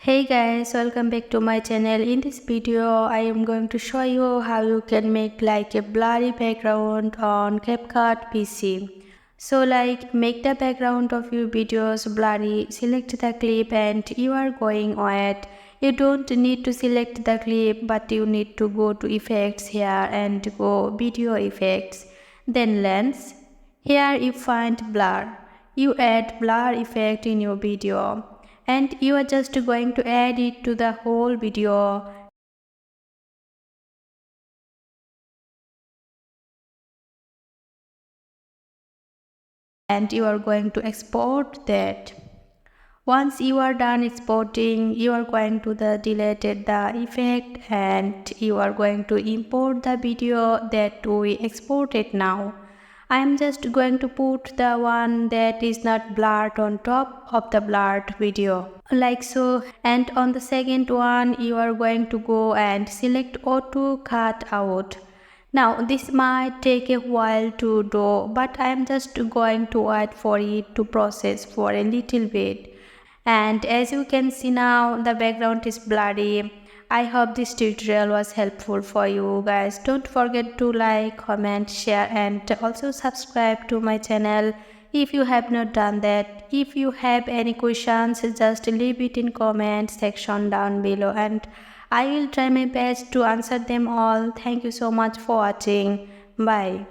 Hey guys, welcome back to my channel. In this video I am going to show you how you can make like a blurry background on Capcut PC. So make the background of your videos blurry, select the clip and you are going ahead. You don't need to select the clip, but you need to go to effects here and go video effects, then lens. Here you find blur. You add blur effect in your video and you are just going to add it to the whole video. And you are going to export that. Once you are done exporting, you are going to delete the effect and you are going to import the video that we exported now. I am just going to put the one that is not blurred on top of the blurred video, like so. And on the second one, you are going to go and select auto cut out. Now this might take a while to do, but I am just going to wait for it to process for a little bit. And as you can see now, the background is blurry. I hope this tutorial was helpful for you guys. Don't forget to like, comment, share and also subscribe to my channel if you have not done that. If you have any questions, just leave it in comment section down below and I will try my best to answer them all. Thank you so much for watching. Bye.